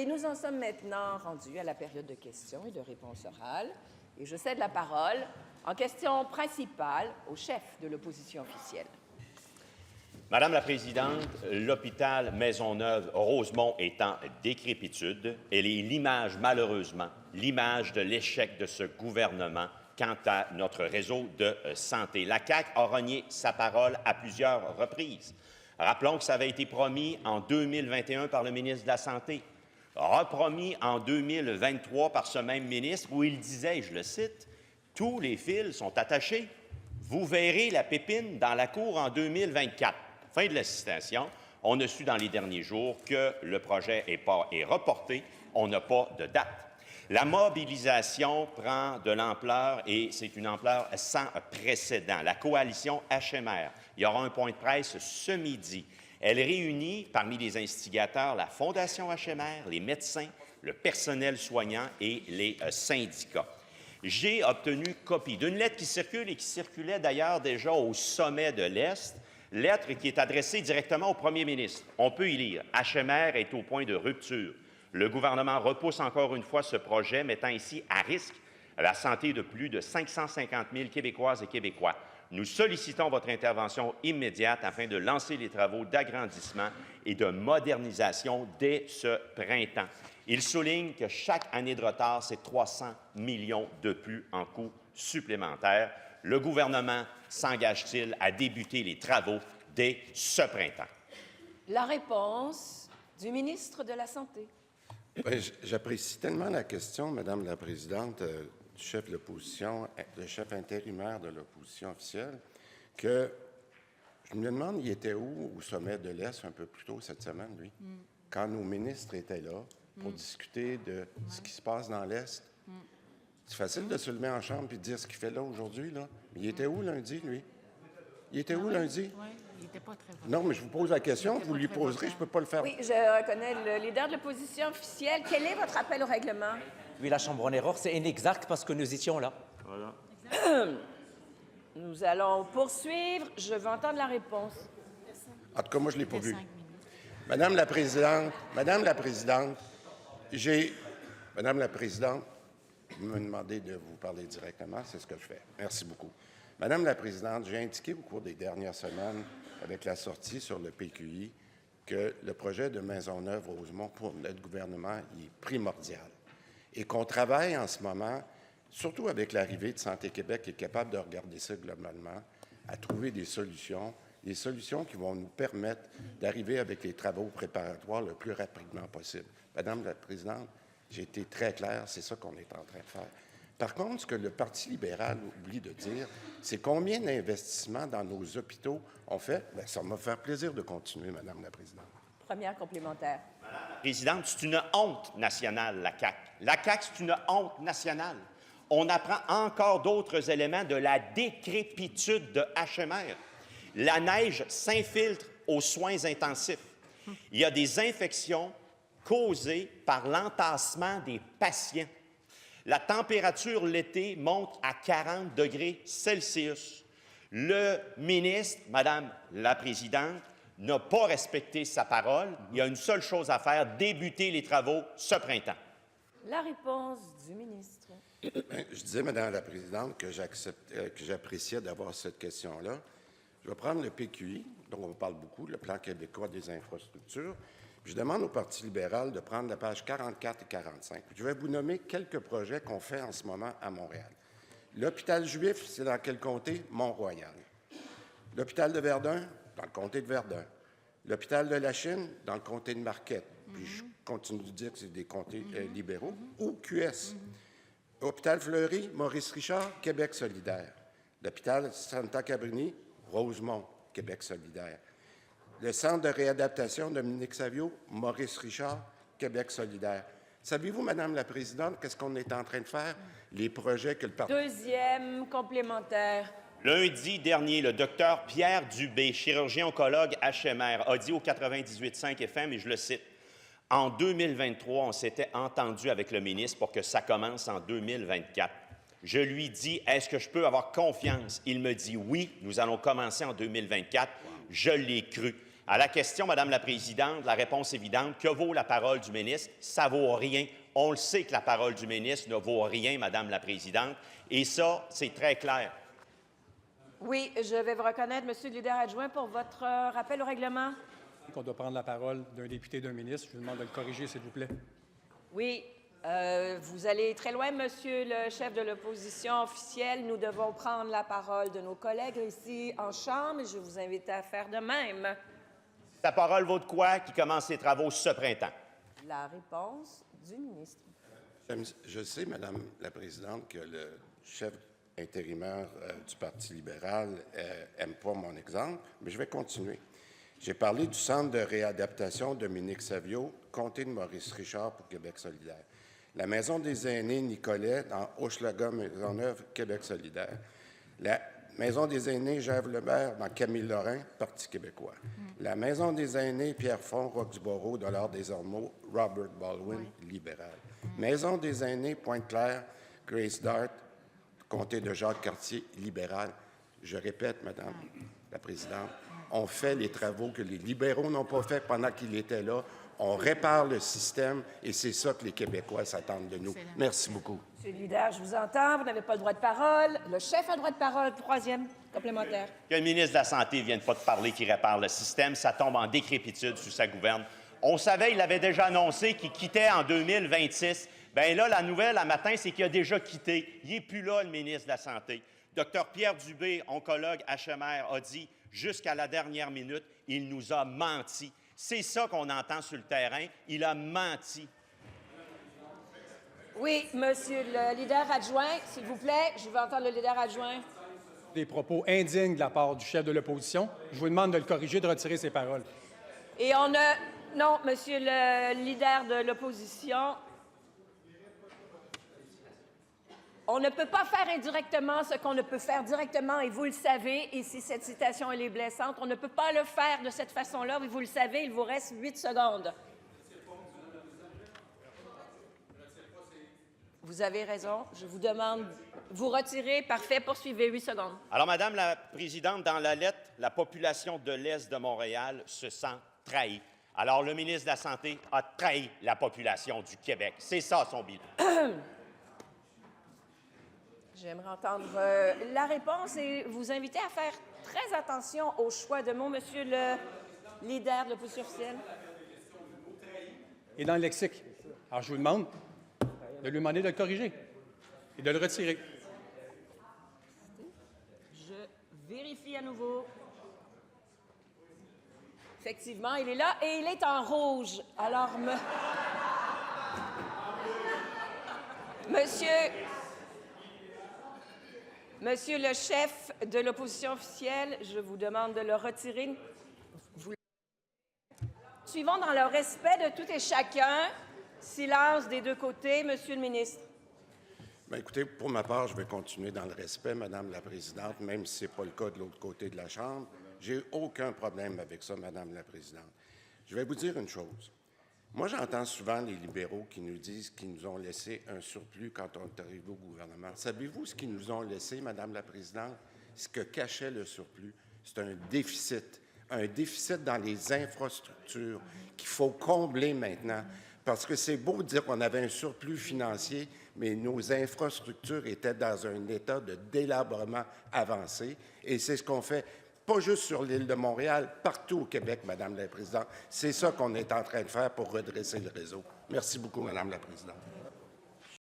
nous en sommes maintenant rendus à la période de questions et de réponses orales. Et je cède la parole en question principale au chef de l'opposition officielle. Madame la Présidente, l'hôpital Maisonneuve-Rosemont est en décrépitude. Elle est l'image, malheureusement, l'image de l'échec de ce gouvernement quant à notre réseau de santé. La CAQ a renié sa parole à plusieurs reprises. Rappelons que ça avait été promis en 2021 par le ministre de la Santé, repromis en 2023 par ce même ministre, où il disait, je le cite, « Tous les fils sont attachés. Vous verrez la pépine dans la cour en 2024. » Fin de la citation. On a su dans les derniers jours que le projet est reporté. On n'a pas de date. La mobilisation prend de l'ampleur et c'est une ampleur sans précédent. La coalition HMR, il y aura un point de presse ce midi. Elle réunit parmi les instigateurs la Fondation HMR, les médecins, le personnel soignant et les syndicats. J'ai obtenu copie d'une lettre qui circule et qui circulait d'ailleurs déjà au sommet de l'Est, lettre qui est adressée directement au premier ministre. On peut y lire « HMR est au point de rupture. Le gouvernement repousse encore une fois ce projet, mettant ici à risque la santé de plus de 550 000 Québécoises et Québécois. Nous sollicitons votre intervention immédiate afin de lancer les travaux d'agrandissement et de modernisation dès ce printemps. » Il souligne que chaque année de retard, c'est 300 millions de plus en coûts supplémentaires. Le gouvernement s'engage-t-il à débuter les travaux dès ce printemps? La réponse du ministre de la Santé. J'apprécie tellement la question, Madame la Présidente, du chef de l'opposition, le chef intérimaire de l'opposition officielle, que je me demande, il était où au sommet de l'Est un peu plus tôt cette semaine, lui, quand nos ministres étaient là pour discuter de ce qui se passe dans l'Est. C'est facile de se lever en chambre et de dire ce qu'il fait là aujourd'hui, là. Mais il était où lundi, lui? Il était où lundi? Oui, il n'était pas très bon. Non, mais je vous pose la question, vous lui poserez, je ne peux pas le faire. Oui, je reconnais le leader de l'opposition officielle. Quel est votre appel au règlement? Oui, la Chambre en erreur, c'est inexact parce que nous étions là. Voilà. Nous allons poursuivre. Je veux entendre la réponse. En tout cas, moi, je ne l'ai pas vu. 5 minutes. Madame la Présidente, vous me demandez de vous parler directement, c'est ce que je fais. Merci beaucoup. Madame la Présidente, j'ai indiqué au cours des dernières semaines, avec la sortie sur le PQI, que le projet de Maisonneuve-Rosemont pour notre gouvernement est primordial et qu'on travaille en ce moment, surtout avec l'arrivée de Santé Québec, qui est capable de regarder ça globalement, à trouver des solutions qui vont nous permettre d'arriver avec les travaux préparatoires le plus rapidement possible. Madame la Présidente, j'ai été très clair, c'est ça qu'on est en train de faire. Par contre, ce que le Parti libéral oublie de dire, c'est combien d'investissements dans nos hôpitaux on fait. Bien, ça va me faire plaisir de continuer, Madame la Présidente. Première complémentaire. Madame la Présidente, c'est une honte nationale, la CAQ. La CAQ, c'est une honte nationale. On apprend encore d'autres éléments de la décrépitude de HMR. La neige s'infiltre aux soins intensifs. Il y a des infections causées par l'entassement des patients. La température l'été monte à 40 degrés Celsius. Le ministre, Madame la Présidente, n'a pas respecté sa parole. Il y a une seule chose à faire, débuter les travaux ce printemps. La réponse du ministre. Bien, je disais, Madame la Présidente, que j'appréciais d'avoir cette question-là. Je vais prendre le PQI, dont on parle beaucoup, le Plan québécois des infrastructures. Je demande au Parti libéral de prendre la page 44 et 45. Je vais vous nommer quelques projets qu'on fait en ce moment à Montréal. L'hôpital juif, c'est dans quel comté? Mont-Royal. L'hôpital de Verdun, dans le comté de Verdun. L'hôpital de la Chine, dans le comté de Marquette. Puis je continue de dire que c'est des comtés libéraux. Ou QS. Hôpital Fleury, Maurice Richard, Québec solidaire. L'hôpital Santa Cabrini, Rosemont, Québec solidaire. Le centre de réadaptation Dominique Savio, Maurice Richard, Québec solidaire. Savez-vous, Madame la Présidente, qu'est-ce qu'on est en train de faire? Les projets que le Parti... Deuxième complémentaire. Lundi dernier, le docteur Pierre Dubé, chirurgien-oncologue HMR, a dit au 98.5 FM, et je le cite, « En 2023, on s'était entendu avec le ministre pour que ça commence en 2024. Je lui dis, est-ce que je peux avoir confiance? Il me dit, oui, nous allons commencer en 2024. Je l'ai cru. À la question, Madame la Présidente, la réponse évidente, que vaut la parole du ministre? Ça vaut rien. On le sait que la parole du ministre ne vaut rien, Madame la Présidente, et ça, c'est très clair. Oui, je vais vous reconnaître, Monsieur le leader adjoint, pour votre rappel au règlement. On doit prendre la parole d'un député, d'un ministre. Je vous demande de le corriger, s'il vous plaît. Oui, vous allez très loin, Monsieur le chef de l'opposition officielle. Nous devons prendre la parole de nos collègues ici en Chambre et je vous invite à faire de même. Ta parole vaut de quoi qui commence ses travaux ce printemps? La réponse du ministre. Je sais, Madame la Présidente, que le chef intérimaire du Parti libéral n'aime pas mon exemple, mais je vais continuer. J'ai parlé du Centre de réadaptation Dominique Savio, comté de Maurice-Richard pour Québec solidaire. La Maison des aînés Nicolet dans Hochelaga-Maisonneuve, Québec solidaire. La Maison des aînés Gève-Lebert dans Camille-Lorrain, Parti québécois. La Maison des aînés Pierrefonds, Roxborough, Dollard des Ormeaux, Robert Baldwin, libéral. Maison des aînés Pointe-Claire, Grace Dart, comté de Jacques-Cartier, libéral. Je répète, Madame la Présidente, on fait les travaux que les libéraux n'ont pas fait pendant qu'il était là. On répare le système et c'est ça que les Québécois s'attendent de nous. Excellent. Merci beaucoup. Monsieur le leader, je vous entends. Vous n'avez pas le droit de parole. Le chef a le droit de parole. Troisième complémentaire. Que le ministre de la Santé ne vienne pas de parler qu'il répare le système, ça tombe en décrépitude sous sa gouverne. On savait, il avait déjà annoncé qu'il quittait en 2026. Bien là, la nouvelle, à matin, c'est qu'il a déjà quitté. Il n'est plus là, le ministre de la Santé. Dr Pierre Dubé, oncologue HMR, a dit jusqu'à la dernière minute, il nous a menti. C'est ça qu'on entend sur le terrain. Il a menti. Oui, Monsieur le leader adjoint, s'il vous plaît, je veux entendre le leader adjoint. Des propos indignes de la part du chef de l'opposition. Je vous demande de le corriger, de retirer ses paroles. Et on a... Non, Monsieur le leader de l'opposition, on ne peut pas faire indirectement ce qu'on ne peut faire directement, et vous le savez, et si cette citation elle est blessante, on ne peut pas le faire de cette façon-là, et vous le savez, il vous reste 8 secondes. Vous avez raison, je vous demande, vous retirez, parfait, poursuivez, 8 secondes. Alors, Madame la Présidente, dans la lettre, la population de l'Est de Montréal se sent trahie. Alors, le ministre de la Santé a trahi la population du Québec. C'est ça, son bilan. J'aimerais entendre la réponse et vous inviter à faire très attention au choix de mots, Monsieur le leader de l'opposition officielle. Et dans le lexique. Alors, je vous demande de lui demander de le corriger et de le retirer. Je vérifie à nouveau. Effectivement, il est là et il est en rouge. Alors, Monsieur le chef de l'opposition officielle, je vous demande de le retirer. Suivons dans le respect de tout et chacun. Silence des deux côtés. Monsieur le ministre. Bien, écoutez, pour ma part, je vais continuer dans le respect, Madame la Présidente, même si ce n'est pas le cas de l'autre côté de la Chambre. J'ai aucun problème avec ça, Madame la Présidente. Je vais vous dire une chose. Moi, j'entends souvent les libéraux qui nous disent qu'ils nous ont laissé un surplus quand on est arrivé au gouvernement. Savez-vous ce qu'ils nous ont laissé, Madame la Présidente? Ce que cachait le surplus, c'est un déficit. Un déficit dans les infrastructures qu'il faut combler maintenant. Parce que c'est beau dire qu'on avait un surplus financier, mais nos infrastructures étaient dans un état de délabrement avancé. Et c'est ce qu'on fait, pas juste sur l'île de Montréal, partout au Québec, Madame la Présidente. C'est ça qu'on est en train de faire pour redresser le réseau. Merci beaucoup, Madame la Présidente.